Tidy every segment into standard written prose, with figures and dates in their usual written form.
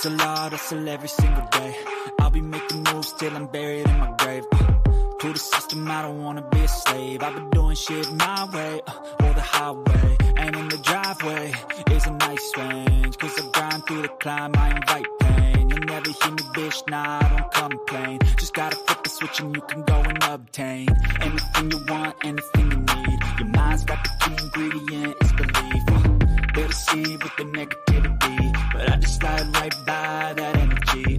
hustle every single day. I'll be making moves till I'm buried in my grave. To the system, I don't wanna be a slave. I've been doing shit my way, or the highway. And in the driveway is a nice range. Cause I grind through the climb, I invite pain. You'll never hear me, bitch, nah, I don't complain. Just gotta flip the switch and you can go and obtain anything you want, anything you need. Your mind's got the key ingredient, it's belief. Build a seed with the negativity, but I just slide right by that energy.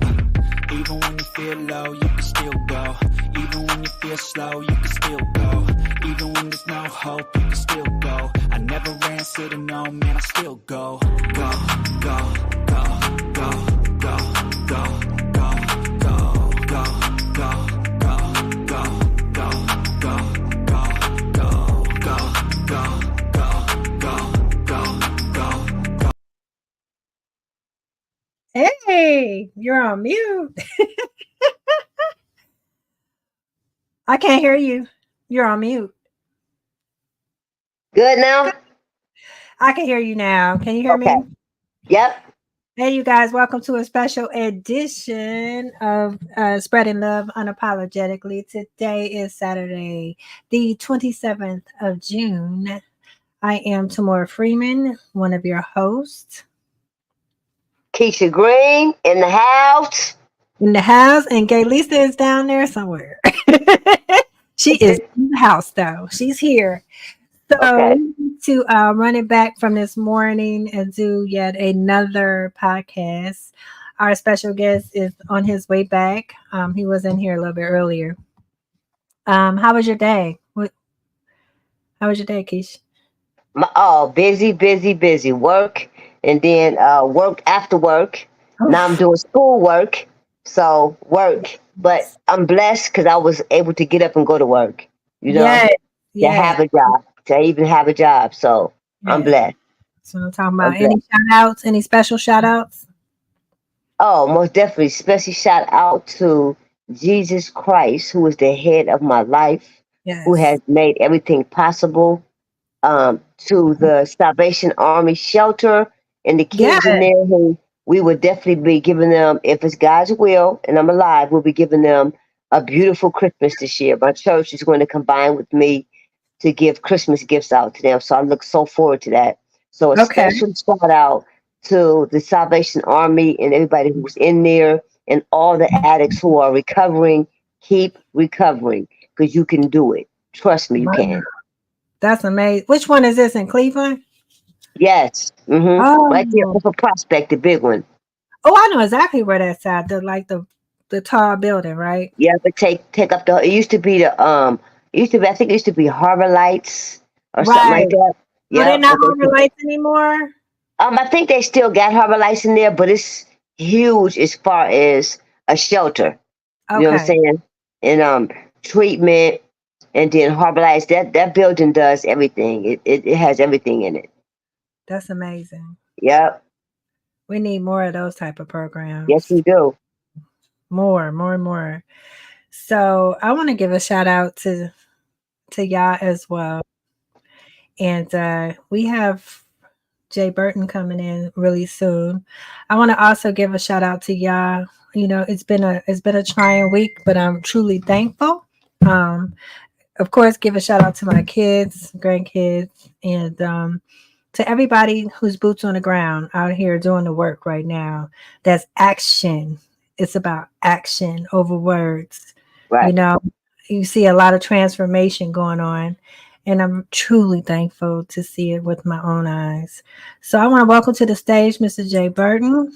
Even when you feel low, you can still go. Even when you feel slow, you can still go. Even when there's no hope, you can still go. I never answer to no, man, I still go. Go, go, go, go, go, go, go, go, go, go, go, go, go, go, go, go, go. Hey, you're on mute. I can't hear you. You're on mute. Good now? I can hear you now. Can you hear me? Yep. Hey, you guys, welcome to a special edition of Spreading Love Unapologetically. Today is Saturday, the 27th of June. I am Tamora Freeman, one of your hosts. Keisha Green in the house. In the house, and Gay Lisa is down there somewhere. She is in the house, though. She's here. So to run it back from this morning and do yet another podcast, our special guest is on his way back. He was in here a little bit earlier. How was your day? How was your day, Keish? Busy. Work, and then work after work. Oh. Now I'm doing school work, so work. But I'm blessed because I was able to get up and go to work. You know, to have a job, to even have a job. So I'm blessed. So I'm talking about any shout outs, any special shout outs? Oh, most definitely. Special shout out to Jesus Christ, who is the head of my life, who has made everything possible. To the Salvation Army shelter and the kids in there, who we would definitely be giving them, if it's God's will and I'm alive, we'll be giving them a beautiful Christmas this year. My church is going to combine with me to give Christmas gifts out to them. So I look so forward to that. So a special shout out to the Salvation Army and everybody who's in there and all the addicts who are recovering. Keep recovering because you can do it. Trust me, you can. That's amazing. Which one is this, in Cleveland? Yes. Mm-hmm. Oh. Right there for Prospect, the big one. Oh, I know exactly where that's at. The tall building, right? Yeah, but take up it used to be the I think it used to be Harbor Lights or something like that. Yeah. Are they not Harbor Lights anymore? I think they still got Harbor Lights in there, but it's huge as far as a shelter. You know what I'm saying? And treatment. And then Harbor Lights, that building does everything. It has everything in it. That's amazing. Yep. We need more of those type of programs. Yes, we do. More. So I want to give a shout out to y'all as well. And we have Jay Burton coming in really soon. I want to also give a shout out to y'all. You know, it's been a trying week, but I'm truly thankful. Of course, give a shout out to my kids, grandkids, and to everybody who's boots on the ground out here doing the work right now. That's action. It's about action over words. Right. You know, you see a lot of transformation going on, and I'm truly thankful to see it with my own eyes. So I want to welcome to the stage Mr. Jay Burton.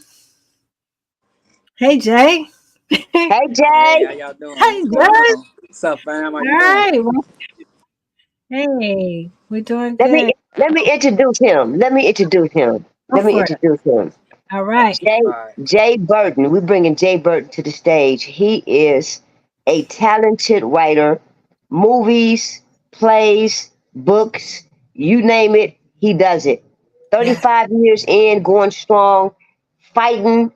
Hey, Jay. Hey, Jay. Hey, how y'all doing? Hey, Jay. What's up, fam? How you doing? Hey, we're doing good. Let me introduce him. All right. Jay Burton. We're bringing Jay Burton to the stage. He is a talented writer. Movies, plays, books, you name it, he does it. 35 years in, going strong, fighting.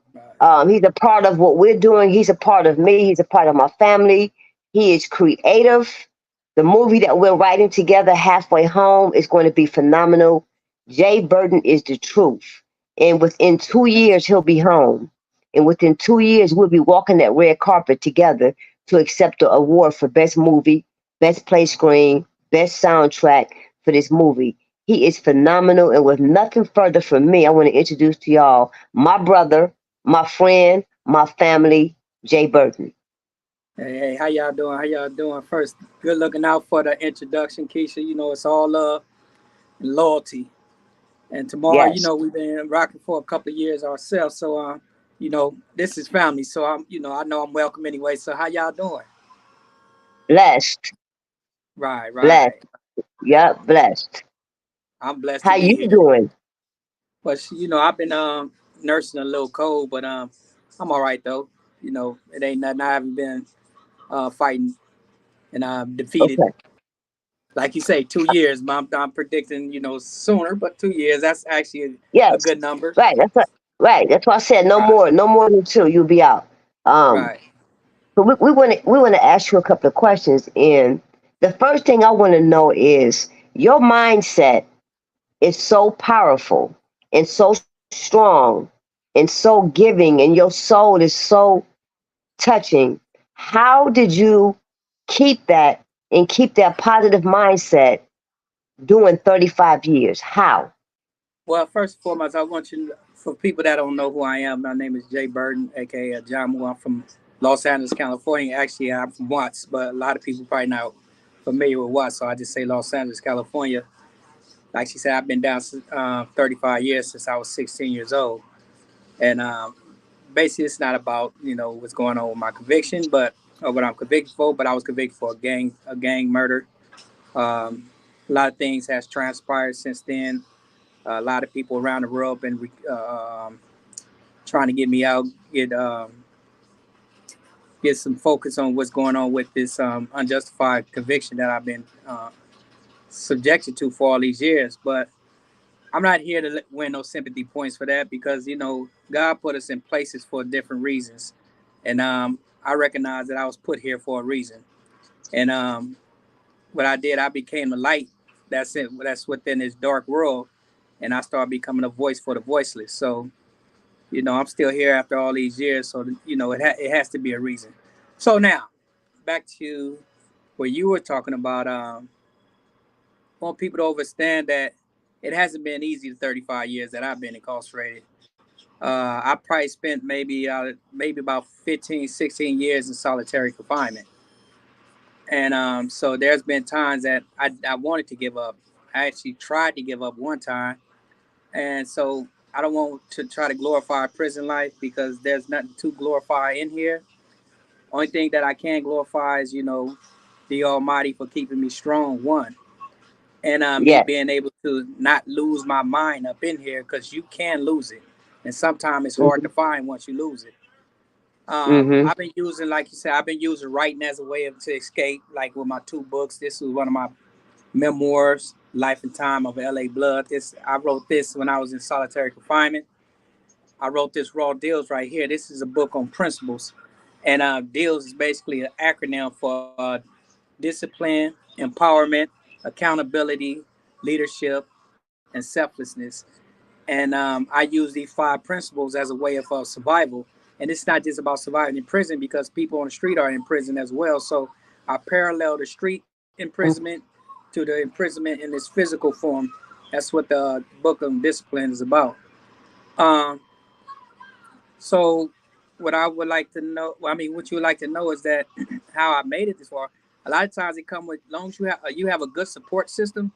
He's a part of what we're doing. He's a part of me. He's a part of my family. He is creative. The movie that we're writing together, Halfway Home, is going to be phenomenal. Jay Burton is the truth. And within 2 years, he'll be home. And within 2 years, we'll be walking that red carpet together to accept the award for best movie, best play screen, best soundtrack for this movie. He is phenomenal. And with nothing further from me, I want to introduce to y'all my brother, my friend, my family, Jay Burton. Hey, how y'all doing? How y'all doing? First, good looking out for the introduction, Keisha. You know, it's all love and loyalty. And tomorrow, you Yes, know, we've been rocking for a couple of years ourselves. So, you know, this is family. So I know I'm welcome anyway. So how y'all doing? blessed, Right, blessed. right. Yep, blessed. I'm blessed to How be you here. doing? But you know, I've been nursing a little cold, but I'm all right though. You know, it ain't nothing. I haven't been fighting and defeated. Okay. Like you say, 2 years. I'm predicting, you know, sooner, but 2 years. That's actually a Yes. good number. Right. That's what. Right. That's why I said no Right, more. No more than two. You'll be out. Um. right. But we want to ask you a couple of questions. And the first thing I want to know is your mindset is so powerful and so strong and so giving, and your soul is so touching. How did you keep that and keep that positive mindset doing 35 years? How? Well, first and foremost, I want you, for people that don't know who I am, my name is Jay Burton, aka John Moore. I'm from Los Angeles, California. Actually, I'm from Watts, but a lot of people probably not familiar with Watts, so I just say Los Angeles, California. Like she said, I've been down 35 years since I was 16 years old. And basically, it's not about, you know, what's going on with my conviction, but or what I'm convicted for. But I was convicted for a gang murder. A lot of things has transpired since then. A lot of people around the world been trying to get me out, get some focus on what's going on with this unjustified conviction that I've been subjected to for all these years. But I'm not here to win no sympathy points for that, because you know God put us in places for different reasons, and I recognize that I was put here for a reason. And what I did, I became the light. That's it. That's within this dark world, and I started becoming a voice for the voiceless. So you know, I'm still here after all these years. So you know, it has to be a reason. So now, back to what you were talking about. I want people to understand that it hasn't been easy the 35 years that I've been incarcerated. I probably spent maybe about 15, 16 years in solitary confinement. And so there's been times that I wanted to give up. I actually tried to give up one time. And so I don't want to try to glorify prison life, because there's nothing to glorify in here. Only thing that I can glorify is, you know, the Almighty for keeping me strong, one. And me Yes. being able to not lose my mind up in here, because you can lose it. And sometimes it's hard to Hmm. find once you lose it. Hmm. I've been using, like you said, I've been using writing as a way to escape, like with my two books. This was one of my memoirs, Life and Time of LA Blood. I wrote this when I was in solitary confinement. I wrote this Raw Deals right here. This is a book on principles. And DEALS is basically an acronym for discipline, empowerment, accountability, leadership, and selflessness. And I use these 5 principles as a way of survival. And it's not just about surviving in prison, because people on the street are in prison as well. So I parallel the street imprisonment to the imprisonment in this physical form. That's what the book on discipline is about. Um, so what I would like to know, I mean, what you would like to know is that how I made it this far. A lot of times it come with, as long as you have a good support system,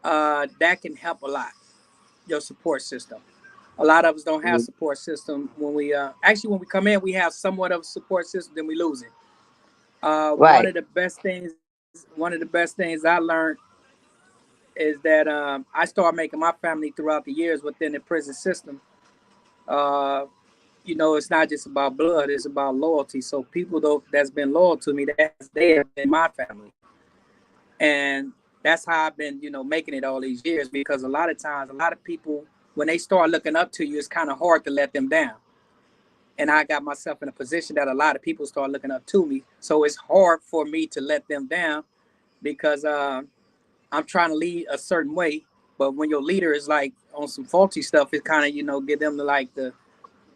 that can help a lot. Your support system. A lot of us don't have support system. When we actually when we come in, we have somewhat of a support system, then we lose it. One Right. of the best things, I learned is that I started making my family throughout the years within the prison system. Uh, you know, it's not just about blood; it's about loyalty. So people though that's been loyal to me, they have been my family, and that's how I've been, you know, making it all these years. Because a lot of times, a lot of people, when they start looking up to you, it's kind of hard to let them down. And I got myself in a position that a lot of people start looking up to me, so it's hard for me to let them down, because I'm trying to lead a certain way. But when your leader is like on some faulty stuff, it kind of, you know, get them to like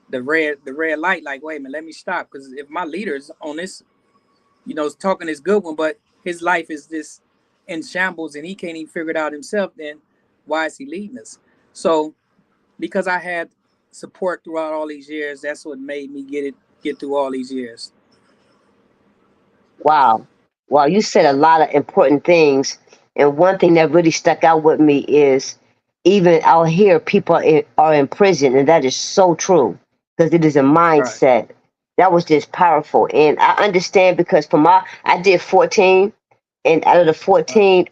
the red light, like, wait a minute, let me stop. Because if my leader's on this, talking this good one, but his life is this in shambles and he can't even figure it out himself, then why is he leading us? So because I had support throughout all these years, that's what made me get through all these years. Wow. Well, you said a lot of important things. And one thing that really stuck out with me is even out here, people are in prison. And that is so true because it is a Right. mindset. That was just powerful. And I understand because I did 14. And out of the 14,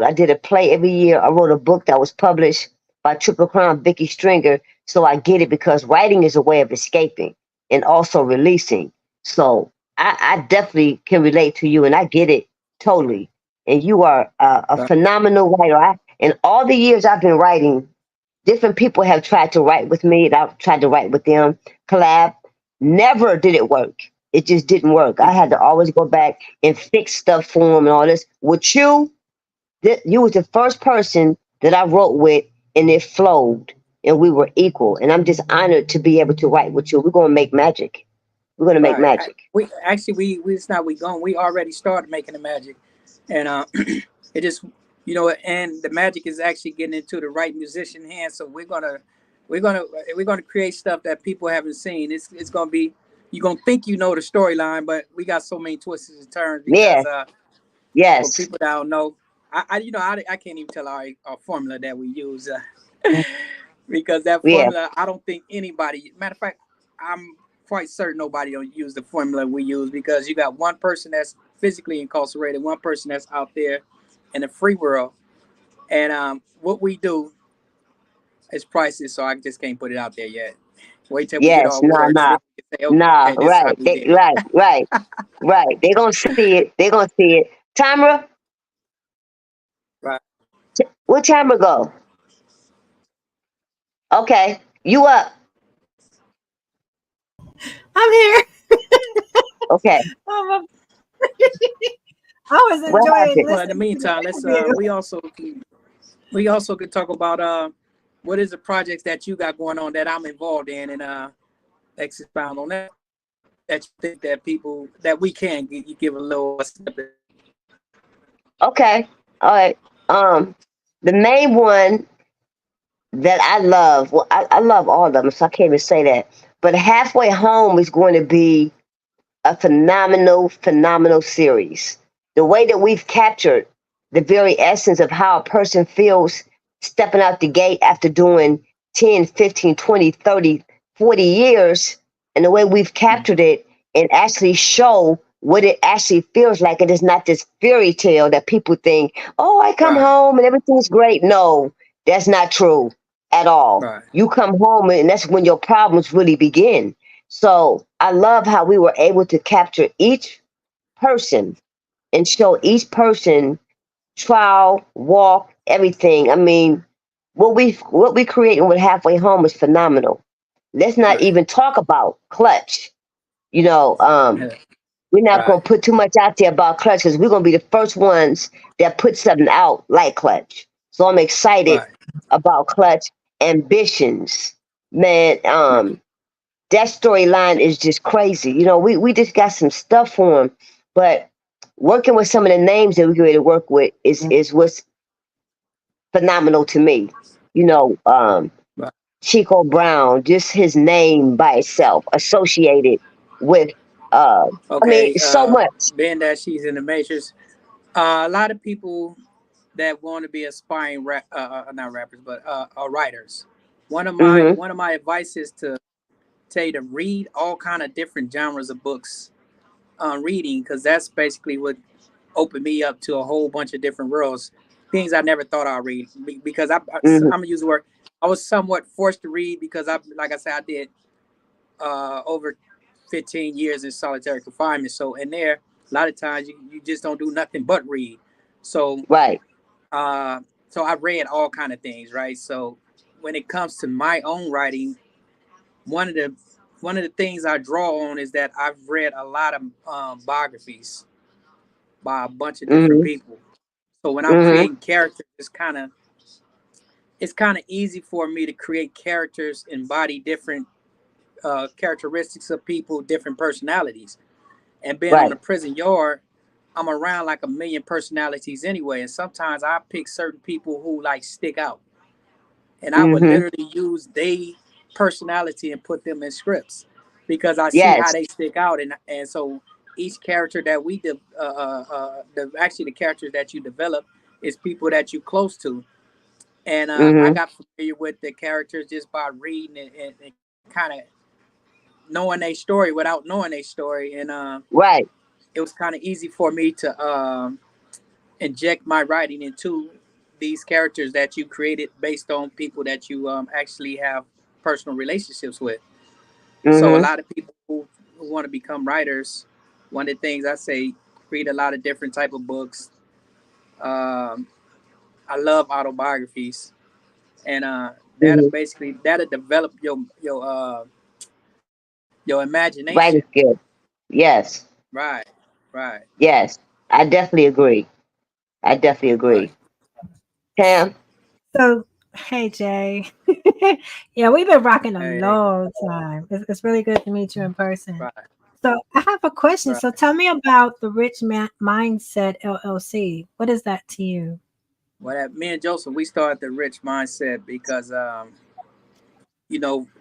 I did a play every year. I wrote a book that was published by Triple Crown Vicky Stringer. So I get it because writing is a way of escaping and also releasing. So I definitely can relate to you and I get it totally. And you are a Right. phenomenal writer. In all the years I've been writing, different people have tried to write with me and I've tried to write with them, collab. Never did it work. It just didn't work. I had to always go back and fix stuff for them and all this. With you, you was the first person that I wrote with and it flowed and we were equal. And I'm just honored to be able to write with you. We're going to make magic. We're going to make Right. magic. We actually it's not we going. We already started making the magic, and it just and the magic is actually getting into the right musician hands. So we're gonna create stuff that people haven't seen. It's gonna be you're gonna think you know the storyline, but we got so many twists and turns Yeah. because for Yes. people that don't know, I can't even tell our formula that we use because that Yeah. formula I don't think anybody. Matter of fact, I'm quite certain nobody don't use the formula we use because you got one person that's physically incarcerated, one person that's out there in the free world, and what we do is priceless. So I just can't put it out there yet. Wait till we get Yes. our Nah, words, nah. then we can say, Nah. okay, this is how Right. we did it. Right. Right. Right. They're going to see it. They're going to see it. Tamara, Right. where Tamara go? Okay. You up. I'm here. Okay. Oh, I was What enjoying happened? Well, in the listening to the meantime, let's interview. we also could talk about what is the projects that you got going on that I'm involved in and expound on that you think that people that we can give a little snippet. Okay. All right. The main one that I love, well, I love all of them, so I can't even say that. But Halfway Home is going to be a phenomenal series. The way that we've captured the very essence of how a person feels stepping out the gate after doing 10, 15, 20, 30, 40 years, and the way we've captured it and actually show what it actually feels like. It is not this fairy tale that people think, oh, I come Right. home and everything's great. No, that's not true at all. Right. You come home and that's when your problems really begin. So I love how we were able to capture each person and show each person trial, walk, everything. I mean, what we creating with Halfway Home is phenomenal. Let's not Right. even talk about Clutch. You know, Yeah. we're not Right. gonna put too much out there about Clutch because we're gonna be the first ones that put something out like Clutch. So I'm excited Right. about Clutch ambitions. Man, Right. that storyline is just crazy. You know, we just got some stuff for him, but working with some of the names that we're going to work with is what's phenomenal to me. You know, Right. Chico Brown, just his name by itself, associated with, I mean, Okay. so much. Being that she's in the Matrix, a lot of people that want to be aspiring not rappers, but writers. One of my Hmm. one of my advice is to tell you to read all kind of different genres of books on reading because that's basically what opened me up to a whole bunch of different worlds, things I never thought I'd read because Hmm. I'm gonna use the word. I was somewhat forced to read because like I said, I did over 15 years in solitary confinement. So in there, a lot of times you just don't do nothing but read. So Right. uh, so I read all kind of things, right? So when it comes to my own writing, one of the one of the things I draw on is that I've read a lot of biographies by a bunch of different Hmm. people. So when I'm Hmm. creating characters, it's kind of it's kind of easy for me to create characters, embody different characteristics of people, different personalities. And being on Right. the prison yard, I'm around like a million personalities anyway. And sometimes I pick certain people who like stick out. And I would Mm-hmm. literally use their personality and put them in scripts because I see how Yes. they stick out. And so each character that actually the characters that you develop is people that you close to. And I Mm-hmm. got familiar with the characters just by reading and kind of knowing their story without knowing their story. And Right. it was kind of easy for me to inject my writing into these characters that you created based on people that you actually have personal relationships with. So a Mm-hmm. lot of people who want to become writers, one of the things I say, read a lot of different type of books. Um, I love autobiographies, and Mm-hmm. that'll develop your Writing imagination. skill. Yes. Right, right, Yes. I definitely agree. I definitely right. agree. Tam? So, hey, Jay. Yeah, we've been rocking a Hey, long time. It's really good to meet you in person. right, So, I have a question. right. So, tell me about the Rich Mindset LLC. What is that to you? Well, me and Joseph, we started the rich mindset because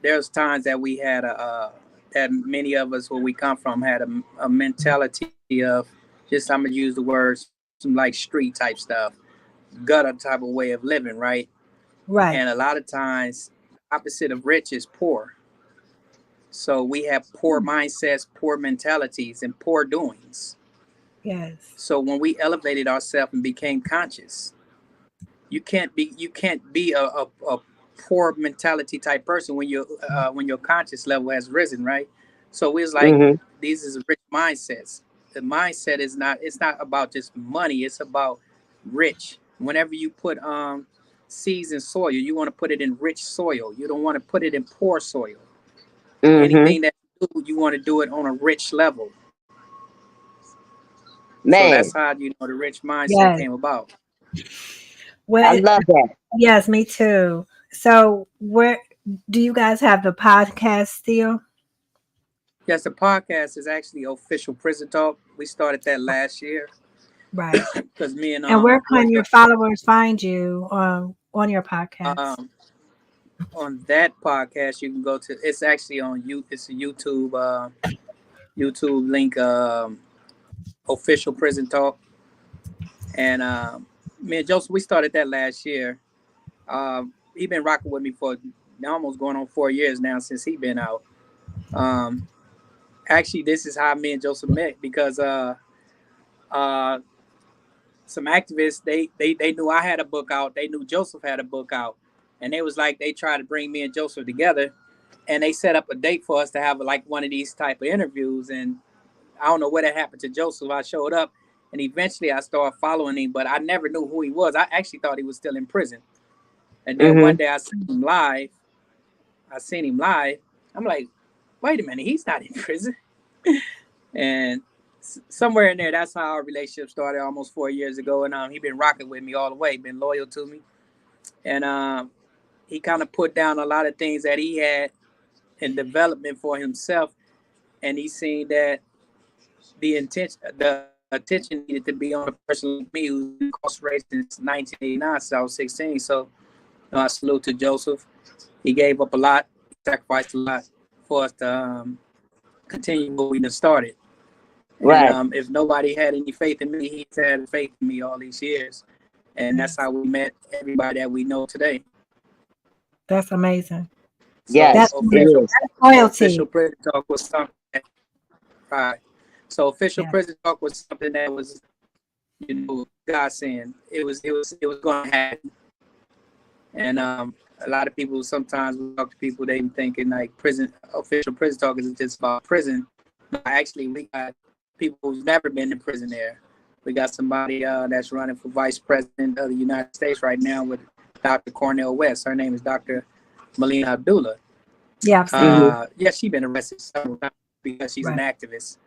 there's times that we had that many of us where we come from had a mentality of just, I'm gonna use the words, some like street type stuff, gutter type of way of living, right? Right. And a lot of times, opposite of rich is poor. So we have poor mindsets, poor mentalities, and poor doings. Yes. So when we elevated ourselves and became conscious, you can't be a poor mentality type person when your conscious level has risen, right? So it's like Mm-hmm. these is rich mindsets. The mindset is not, it's not about just money, it's about rich. Whenever you put seeds in soil, you want to put it in rich soil, you don't want to put it in poor soil. Mm-hmm. Anything that you do, you want to do it on a rich level. So that's Man, how the rich mindset Yes. came about. I Well, love that. yes, me too. So, where do you guys have the podcast still? Yes, the podcast is actually Official Prison Talk. We started that last year Right. because me and And where my boy can your followers find you on your podcast? um on that podcast you can go to, it's actually on you, it's a YouTube link, Official Prison Talk. And me and Joseph, we started that last year. He been rocking with me for almost going on 4 years now since he been out. Um Actually, this is how me and Joseph met because uh some activists, they knew I had a book out, they knew Joseph had a book out, and they was like, they tried to bring me and Joseph together, and they set up a date for us to have like one of these type of interviews. And I don't know what had happened to Joseph. I showed up, and eventually I started following him, but I never knew who he was. I actually thought he was still in prison. And then one Mm-hmm. day I seen him live. I'm like, wait a minute, he's not in prison. And somewhere in there, that's how our relationship started almost 4 years ago. And he been rocking with me all the way, been loyal to me. And he kind of put down a lot of things that he had in development for himself. And he seen that the attention needed to be on a person like me who's been incarcerated since 1989, since I was 16. So I salute to Joseph. He gave up a lot, sacrificed a lot for us to continue what we done started. And Right. if nobody had any faith in me, he's had faith in me all these years. And that's Yes. how we met everybody that we know today. That's amazing. So Yes, That's it amazing. is. That's official loyalty. prison talk was something right. So official Yeah. prison talk was something that was, God saying it was gonna happen. And a lot of people, sometimes we talk to people, they thinking like official prison talk is just about prison. No, actually, we got people who's never been in prison there. We got somebody that's running for vice president of the United States right now with Dr. Cornel West. Her name is Dr. Melina Abdullah. Yeah, I've seen Mm-hmm. that. Yeah, she's been arrested several times because she's an Right. activist,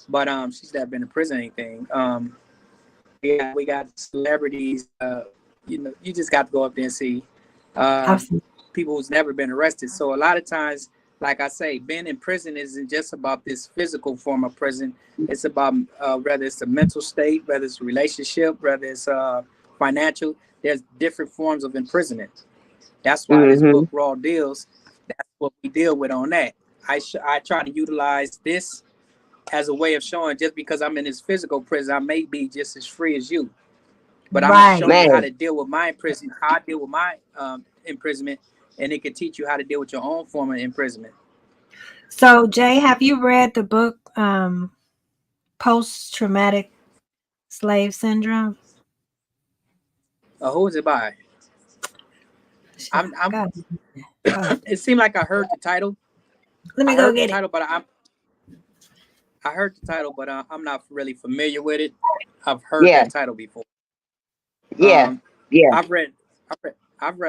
but she's never been in prison or anything. We got celebrities. You just got to go up there and see. people who's never been arrested. So a lot of times, like I say, being in prison isn't just about this physical form of prison. It's about whether it's a mental state, whether it's a relationship, whether it's financial. There's different forms of imprisonment. That's why this book, Raw Deals, that's what we deal with on that. I try to utilize this as a way of showing, just because I'm in this physical prison, I may be just as free as you. But I'm going to show you how to deal with my imprisonment, how I deal with my imprisonment, and it can teach you how to deal with your own form of imprisonment. So, Jay, have you read the book Post-Traumatic Slave Syndrome? Who is it by? It seemed like I heard the title. Let me go get it. But I heard the title, but I'm not really familiar with it. I've heard that title before. Yeah. I've read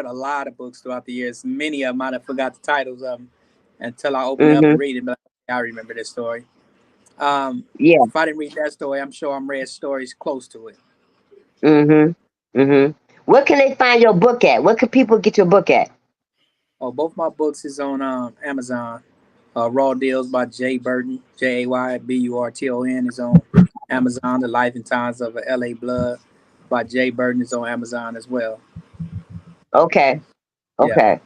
a lot of books throughout the years. Many of them I forgot the titles of them until I opened up and read it. But I remember this story. If I didn't read that story, I'm sure I'm read stories close to it. Where can they find your book at? Where can people get your book at? Oh, both my books is on Amazon. Raw Deals by Jay Burton, JayBurton is on Amazon. The Life and Times of a LA Blood by Jay Burton is on Amazon as well. Okay. Yeah.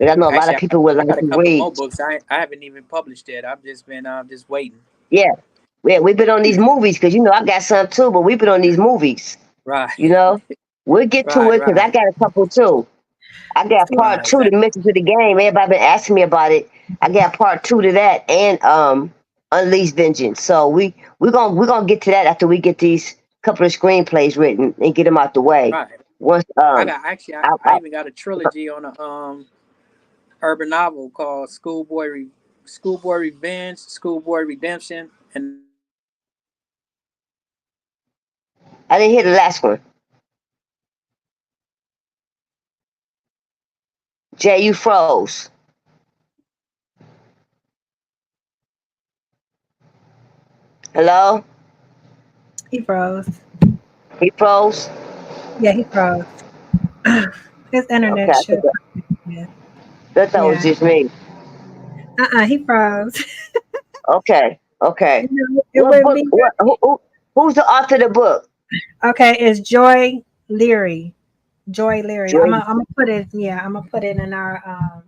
I know a lot of people would like to read. I got a couple more books I haven't even published yet. I've just been just waiting. Yeah, we've been on these movies because I got some too, but we've been on these movies. Right. We'll get to it because I got a couple too. I got part 2 to mention to the game. Everybody been asking me about it. I got part 2 to that and Unleash Vengeance. So we're gonna get to that after we get these couple of screenplays written and get them out the way. Right. Once I even got a trilogy on a urban novel called Schoolboy Revenge, Schoolboy Redemption, and I didn't hear the last one. Jay, you froze. Hello? He froze. He froze? Yeah, he froze. His internet should. That was just me. He froze. Okay. What book, who's the author of the book? Okay, it's Joy Leary. Joy Leary. I'm gonna put it. Yeah, I'm gonna put it in our.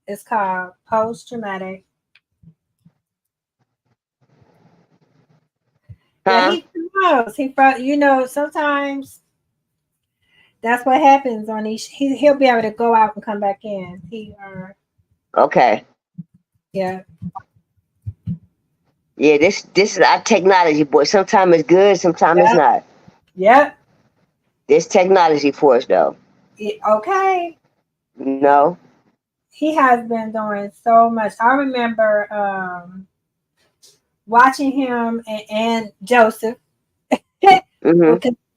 It's called Post-Traumatic. Yeah, he froze. He froze. Sometimes that's what happens on these. He'll be able to go out and come back in. Okay. Yeah. Yeah, this is our technology, boy. Sometimes it's good, sometimes it's not. Yep. This technology for us, though. Okay. No. He has been doing so much. I remember watching him and Joseph.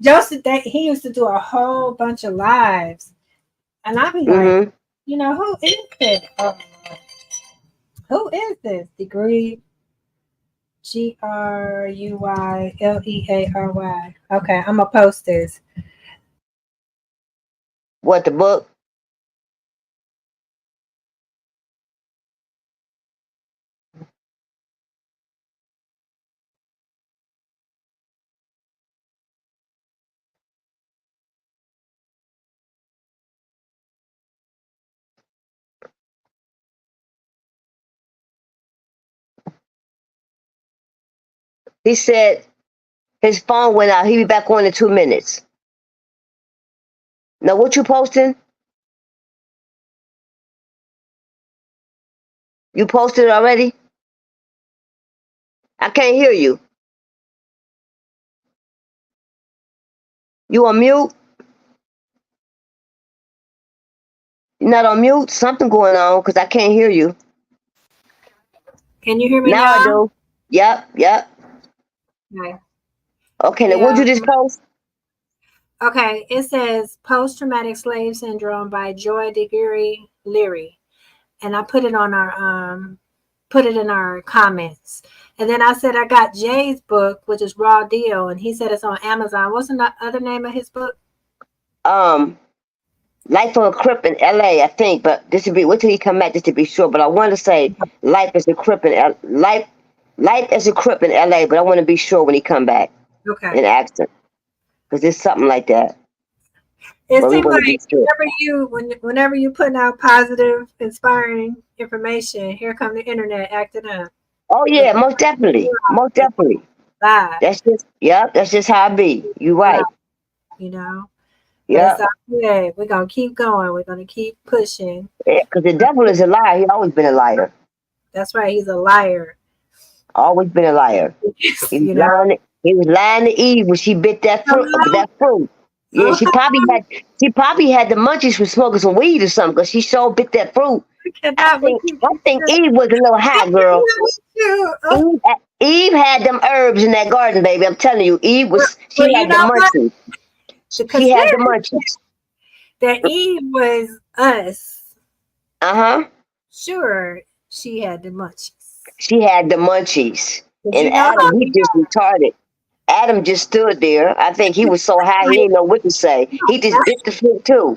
Joseph, he used to do a whole bunch of lives, and I'd be like, who is this? Who is this? Degree. GRUYLEARY. Okay, I'm gonna post this. What, the book? He said his phone went out. He'll be back on in 2 minutes. Now, what you posting? You posted it already? I can't hear you. You on mute? You're not on mute? Something going on because I can't hear you. Can you hear me now? I do. Yep. Okay, now what'd you just post? Okay, it says Post-Traumatic Slave Syndrome by Joy Leary. And I put it on our put it in our comments. And then I said I got Jay's book, which is Raw Deal, and he said it's on Amazon. What's the other name of his book? Life of a Crip in L.A., I think, but this to be wait till he come back just to be sure. But I want to say Life as a Crip in Life as a Crip in L.A., but I want to be sure when he come back and ask him because it's something like that. It seems like whenever you putting out positive, inspiring information, here come the internet acting up. Oh yeah, most definitely, most definitely. That's just how it be. You right. You know. Yeah. We're gonna keep going. We're gonna keep pushing. Yeah, because the devil is a liar. He's always been a liar. That's right. He's a liar. Always been a liar. He was lying to Eve when she bit that fruit. Yeah, she probably had the munchies from smoking some weed or something because she sure bit that fruit. I think Eve was a little high, girl. Eve had them herbs in that garden, baby. I'm telling you, she had the munchies. She had the munchies. That Eve was us. Sure, she had the munchies. She had the munchies. And Adam, he just retarded. Adam just stood there. I think he was so high he didn't know what to say. He just bit the fruit too.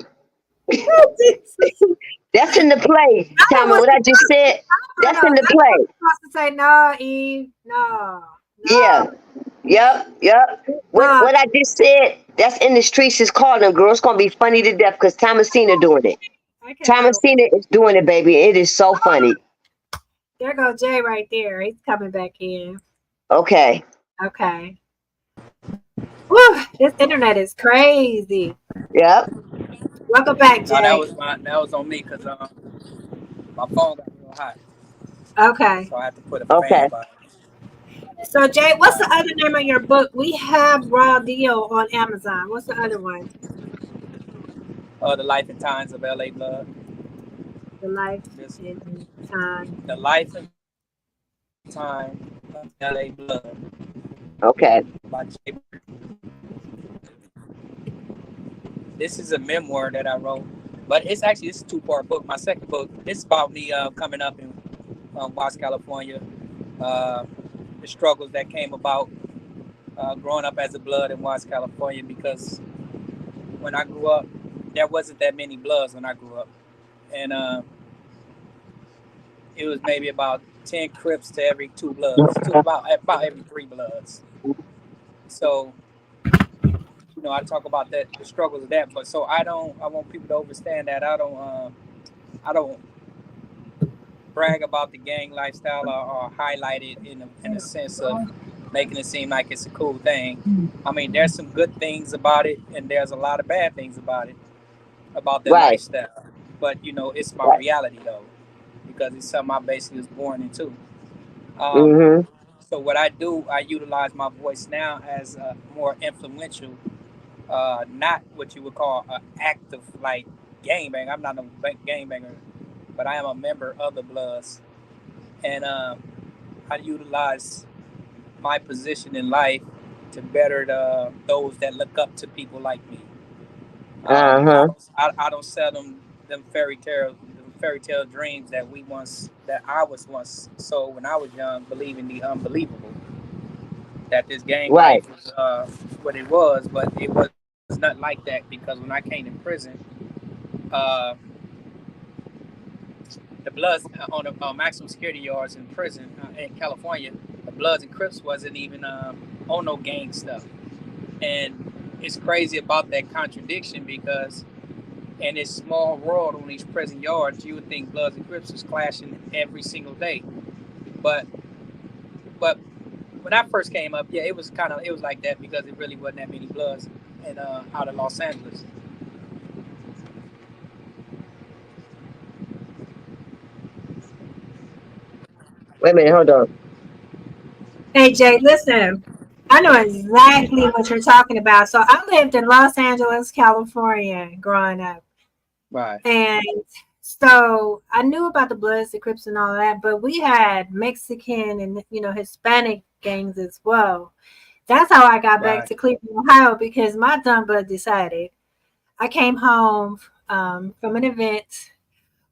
That's in the play, Tommy. What I just said, that's in the play. I'm supposed to say no, Eve. No. Yeah. Yep. What I just said, that's in the streets is calling, girl. It's gonna be funny to death because Thomasina doing it. Thomasina is doing it, baby. It is so funny. There goes Jay right there. He's coming back in. Okay. Whew, this internet is crazy. Yep. Welcome back, Jay. No, that was on me because my phone got real hot. Okay. So I have to put a fan by it. So Jay, what's the other name of your book? We have Raw Deal on Amazon. What's the other one? The Life and Times of L.A. Blood. The Life and Time. The Life and Time of L.A. Blood. Okay. By Jay Burton. This is a memoir that I wrote, but it's a 2-part book. My second book, this is about me coming up in Watts, California, the struggles that came about growing up as a blood in Watts, California, because when I grew up, there wasn't that many bloods when I grew up. And it was maybe about 10 Crips to every 2 bloods, to about every 3 bloods. So, I talk about that, the struggles of that, but so I want people to understand that I don't brag about the gang lifestyle or highlight it in a sense of making it seem like it's a cool thing. I mean, there's some good things about it, and there's a lot of bad things about it, about the lifestyle. But it's my reality though, because it's something I basically was born into. So what I do, I utilize my voice now as a more influential. Not what you would call an active like gangbanger. I'm not a gangbanger, but I am a member of the Bloods, and I utilize my position in life to better those that look up to people like me. I don't sell them fairy tale dreams that I was once sold when I was young, believing the unbelievable. That this gang life was what it was, but it was not like that, because when I came to prison, the Bloods on the maximum security yards in prison in California, the Bloods and Crips wasn't even on no gang stuff. And it's crazy about that contradiction, because in this small world on these prison yards, you would think Bloods and Crips was clashing every single day. But when I first came up, it was like that, because it really wasn't that many Bloods out of Los Angeles. Wait a minute, hold on. Hey Jay, listen, I know exactly what you're talking about. So I lived in Los Angeles, California, growing up. Right. And so I knew about the Bloods, the Crips, and all that, but we had Mexican and Hispanic gangs as well. That's how I got back to Cleveland, Ohio, because my dumb butt decided. I came home from an event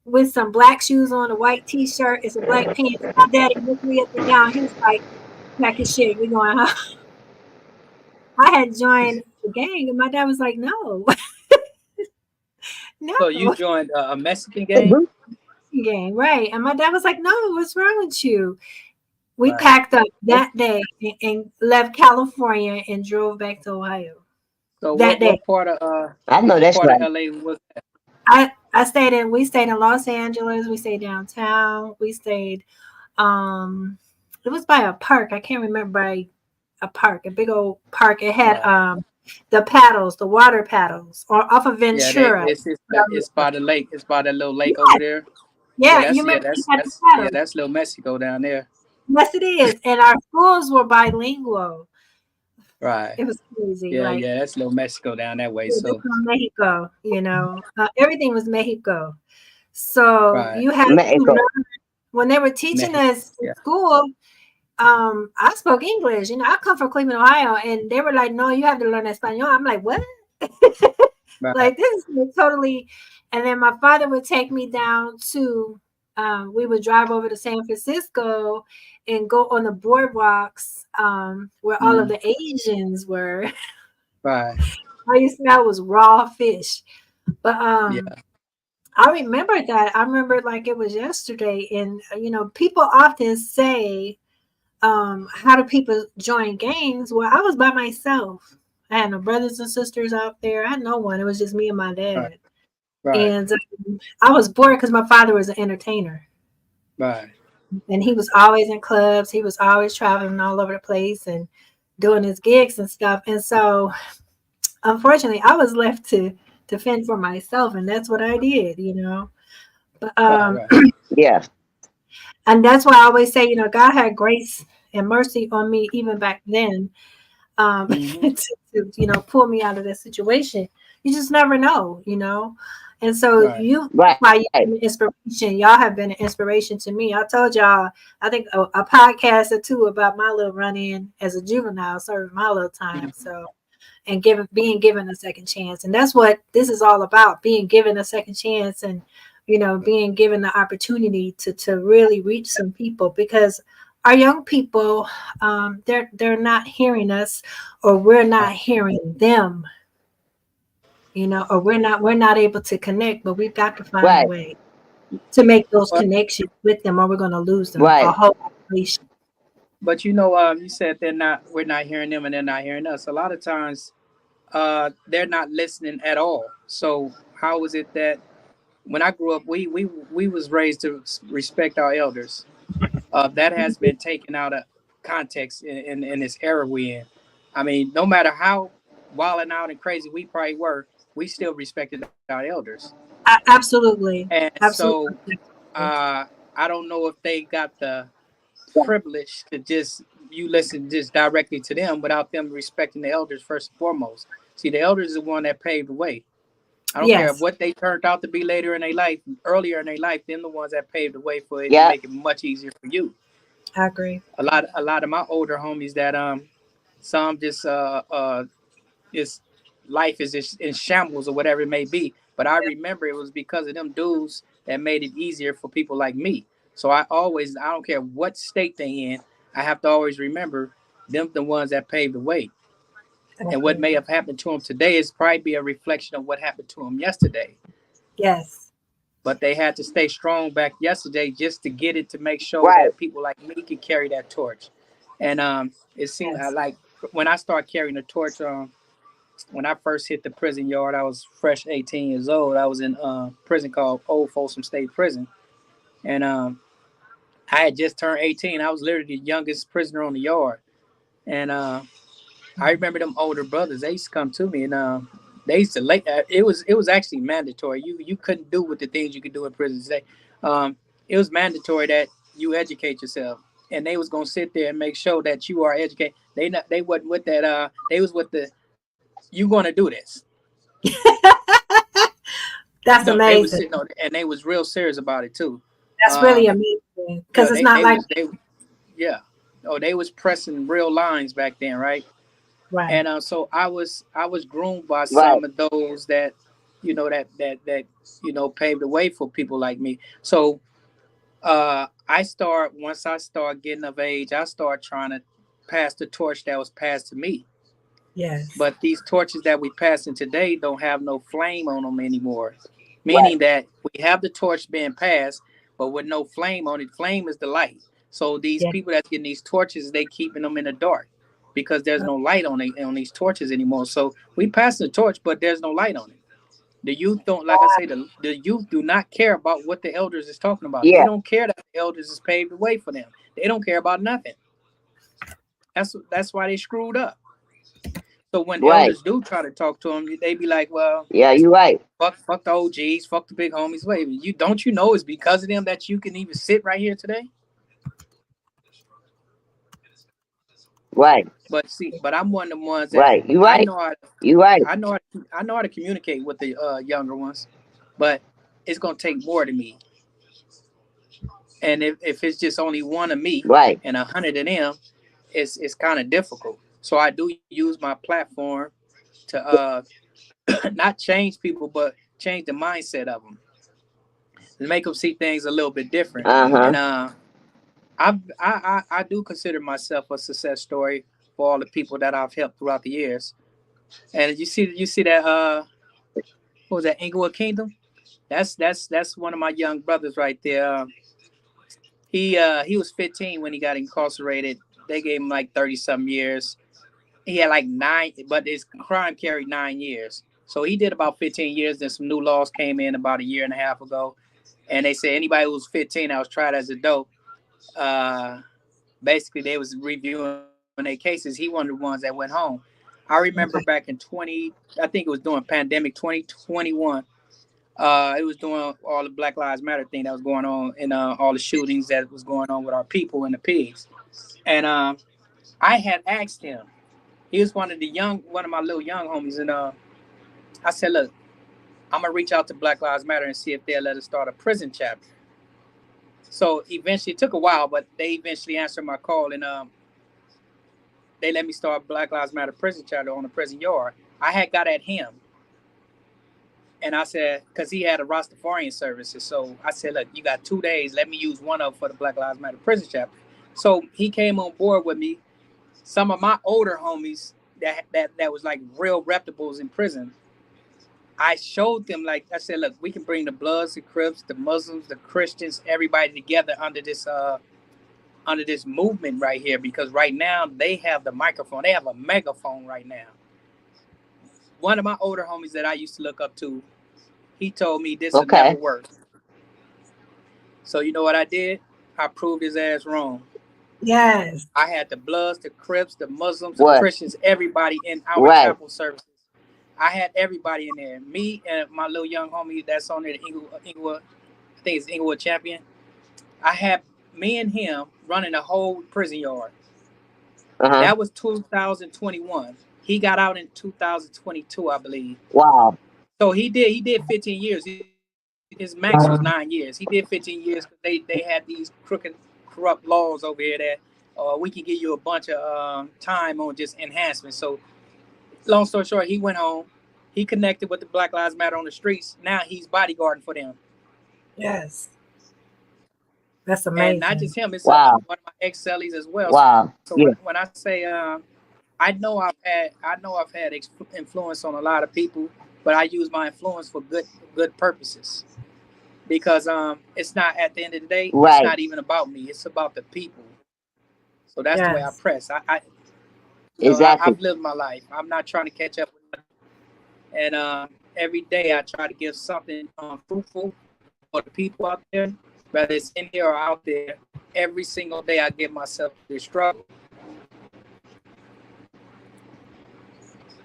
with some black shoes on, a white T-shirt, and some black pants. My daddy looked me up and down. He was like, "Pack your shit, we're going home." I had joined the gang, and my dad was like, "No, No. So you joined a Mexican gang? Gang, right. And my dad was like, no, what's wrong with you? We Right. packed up that day and left California and drove back to Ohio. So That day. what part of I know that's part right. of LA was that? We stayed in Los Angeles, we stayed downtown, we stayed it was by a park. I can't remember, by a park, a big old park. It had the paddles, the water paddles, or off of Yeah, Ventura. it's by the lake. It's by that little lake over there. Yeah, you remember That's that's little Mexico down there. Yes, it is. And our schools were bilingual. Right. It was crazy. Yeah, Like, yeah, that's little Mexico down that way. they're So from Mexico, everything was Mexico. So right. you had to Mexico. learn when they were teaching us in school. I spoke English. I come from Cleveland, Ohio, and they were like, "No, you have to learn Espanol." I'm like, "What?" Right. Like, this is totally. And then my father would take me down to. We would drive over to San Francisco and go on the boardwalks where all of the Asians were. Right. All you smell was raw fish. But Yeah. I remember that. I remember like it was yesterday. And people often say, how do people join gangs? Well, I was by myself. I had no brothers and sisters out there. I had no one. It was just me and my dad. Right. And I was bored because my father was an entertainer. Right. And he was always in clubs. He was always traveling all over the place and doing his gigs and stuff. And so, unfortunately, I was left to fend for myself, and that's what I did. But Right. Yeah. and that's why I always say, God had grace and mercy on me even back then, to pull me out of this situation. You just never know. And so Right. why you've been an inspiration. Y'all have been an inspiration to me. I told y'all, I think a podcast or two about my little run-in as a juvenile, serving my little time. So, and being given a second chance. And that's what this is all about, being given a second chance and, being given the opportunity to really reach some people, because our young people, they're not hearing us, or we're not hearing them, or we're not able to connect, but we've got to find a way to make those connections with them, or we're going to lose them. Right. A whole population. But you said we're not hearing them and they're not hearing us. A lot of times they're not listening at all. So how is it that when I grew up, we was raised to respect our elders? That has been taken out of context in this era we're in. I mean, no matter how wild and out and crazy we probably were, we still respected our elders. Absolutely. And Absolutely. so I don't know if they got the privilege to you listen just directly to them without them respecting the elders first and foremost. See, the elders is the one that paved the way. I don't care what they turned out to be later in their life, earlier in their life, them the ones that paved the way for it to make it much easier for you. I agree. A lot of my older homies that some just life is just in shambles or whatever it may be. But I remember it was because of them dudes that made it easier for people like me. So I don't care what state they in, I have to always remember them the ones that paved the way. And what may have happened to them today is probably be a reflection of what happened to them yesterday. Yes. But they had to stay strong back yesterday just to get it, to make sure that people like me could carry that torch. And it seemed like when I started carrying the torch, when I first hit the prison yard, I was fresh 18 years old. I was in a prison called Old Folsom State Prison. And I had just turned 18. I was literally the youngest prisoner on the yard. And I remember them older brothers, they used to come to me and they used to it was actually mandatory. You couldn't do with the things you could do in prison today. It was mandatory that you educate yourself. And they was gonna sit there and make sure that you are educated. They wasn't with that they was with the you gonna do this. That's amazing. They was sitting on, and they was real serious about it too. That's really amazing, because it's not like they was pressing real lines back then, right? Right. And so I was groomed by some of those that paved the way for people like me. So once I start getting of age, I start trying to pass the torch that was passed to me. Yes. But these torches that we passing today don't have no flame on them anymore. meaning that we have the torch being passed, but with no flame on it. Flame is the light. So these people that's getting these torches, they keeping them in the dark because there's no light on these torches anymore. So we pass the torch, but there's no light on it. The youth don't, like I say, the youth do not care about what the elders is talking about. They don't care that the elders is paved the way for them. They don't care about nothing. That's why they screwed up. So when elders do try to talk to them, they be like, "Well, yeah, you're right. Fuck the OGs, fuck the big homies." Wait, you know it's because of them that you can even sit right here today. Right. But I'm one of the ones that you're right. You're right. I know how to communicate with the younger ones, but it's gonna take more than me. And if it's just only one of me and 100 of them, it's kind of difficult. So I do use my platform to not change people, but change the mindset of them, to make them see things a little bit different. And I do consider myself a success story for all the people that I've helped throughout the years. And you see that what was that, Inglewood Kingdom? That's one of my young brothers right there. He was 15 when he got incarcerated. They gave him like 30-something years. He had like 9, but his crime carried 9 years. So he did about 15 years. Then some new laws came in about a year and a half ago. And they said anybody who was 15 that was tried as adult, basically they was reviewing their cases. He one of the ones that went home. I remember back in I think it was during pandemic 2021. It was doing all the Black Lives Matter thing that was going on, and all the shootings that was going on with our people and the pigs. And I had asked him. He was one of my little young homies, and I said, "Look, I'm gonna reach out to Black Lives Matter and see if they'll let us start a prison chapter." So eventually, it took a while, but they eventually answered my call, and they let me start Black Lives Matter prison chapter on the prison yard. I had got at him, and I said, because he had a Rastafarian services, so I said, "Look, you got 2 days. Let me use one of them for the Black Lives Matter prison chapter." So he came on board with me. Some of my older homies that was like real reputables in prison, I showed them, like I said, "Look, we can bring the Bloods, the Crips, the Muslims, the Christians, everybody together under this movement right here, because right now they have the microphone. They have a megaphone right now." One of my older homies that I used to look up to, he told me this will never work. So you know what I did? I proved his ass wrong. Yes. I had the Bloods, the Crips, the Muslims, the Christians, everybody in our chapel services. I had everybody in there. Me and my little young homie that's on there, the Inglewood, I think it's Inglewood Champion. I had me and him running the whole prison yard. That was 2021. He got out in 2022, I believe. Wow. So he did 15 years. His max was 9 years. He did 15 years because they had these crooked, corrupt laws over here that we can give you a bunch of time on just enhancement. So long story short, he went home. He connected with the Black Lives Matter on the streets. Now he's bodyguarding for them. Yes. That's amazing. And not just him, it's one of my ex-cellies as well. Wow. So when I say I know I've had influence on a lot of people, but I use my influence for good purposes. Because it's not, at the end of the day, it's not even about me. It's about the people. So that's the way I press. I've lived my life. I'm not trying to catch up with them. And every day I try to give something fruitful for the people out there, whether it's in here or out there. Every single day I give myself this struggle.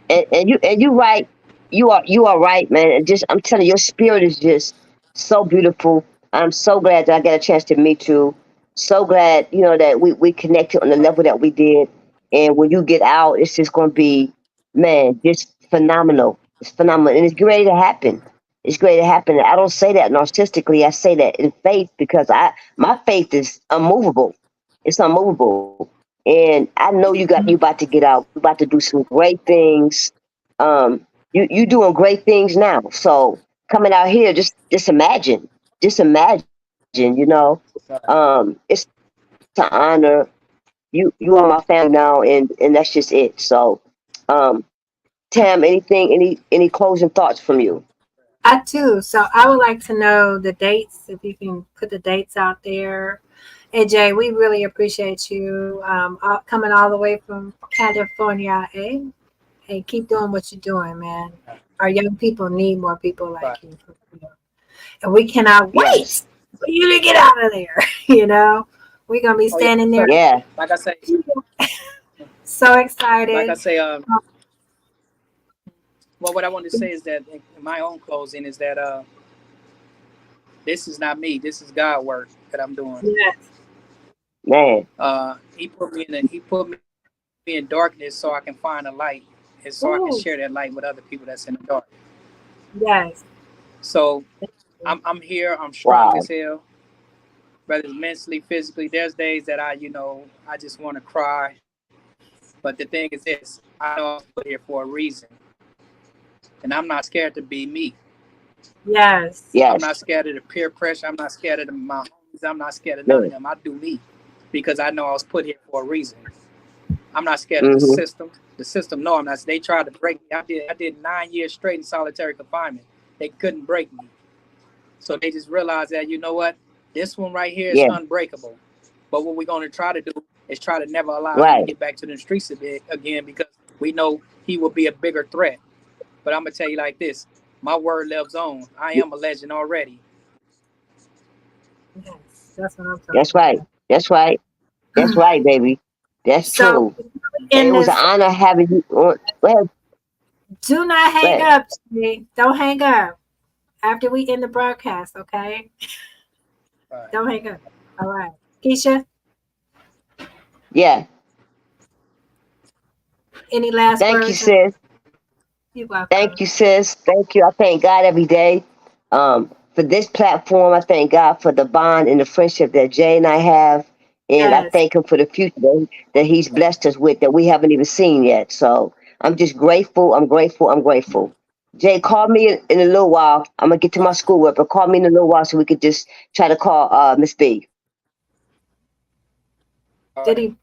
And you right. You are right, man. I'm telling you, your spirit is just so beautiful. I'm so glad that I got a chance to meet you. So glad, that we connected on the level that we did. And when you get out, it's just going to be, man, just phenomenal. It's phenomenal. And it's ready to happen. It's great to happen. I don't say that narcissistically. I say that in faith, because my faith is unmovable. It's unmovable. And I know you about to get out. You're about to do some great things. You doing great things now. So coming out here, just imagine. It's an honor. You are my family now, and that's just it. So, Tam, any closing thoughts from you? I too. So I would like to know the dates, if you can put the dates out there. And Jay, we really appreciate you coming all the way from California, eh? And keep doing what you're doing, man. Our young people need more people like you. And we cannot wait for you to get out of there. We're going to be standing there. Yeah. Like I say. So excited. Like I say, well, what I want to say is that in my own closing is that this is not me. This is God work that I'm doing. Yes. Man. He put me in darkness so I can find a light, and so I can share that light with other people that's in the dark. Yes. So I'm here. I'm strong as hell, whether it's mentally, physically. There's days that I just want to cry. But the thing is this: I know I was put here for a reason, and I'm not scared to be me. Yes. I'm not scared of the peer pressure. I'm not scared of my homies. I'm not scared of none of them. I do me because I know I was put here for a reason. I'm not scared of the system. The system, no, I'm not. They tried to break me. I did 9 years straight in solitary confinement. They couldn't break me. So they just realized that, you know what? This one right here is unbreakable. But what we're going to try to do is try to never allow him to get back to the streets again, because we know he will be a bigger threat. But I'm going to tell you like this. My word lives on. I am a legend already. Yes, that's what I'm talking That's right. about. That's right. That's right, baby. That's true. It was an honor having you on. Go ahead. Do not hang up, Jay. Don't hang up after we end the broadcast, okay? Right. Don't hang up. All right. Keisha? Yeah. Any last words? Thank you, sis. You're welcome. Thank you, sis. Thank you. I thank God every day for this platform. I thank God for the bond and the friendship that Jay and I have. And I thank him for the future that he's blessed us with that we haven't even seen yet. So I'm just grateful. I'm grateful. I'm grateful. Jay, call me in a little while. I'm going to get to my schoolwork, but call me in a little while so we could just try to call Miss B. Did he?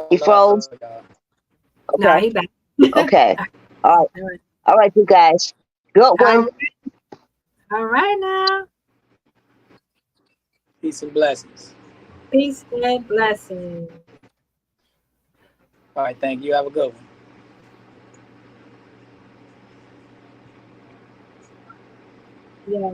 He froze? Okay. No, he back. Okay. All right. All right, you guys. Good one. All right now. Peace and blessings. Peace and blessings. All right, thank you. Have a good one. Yeah.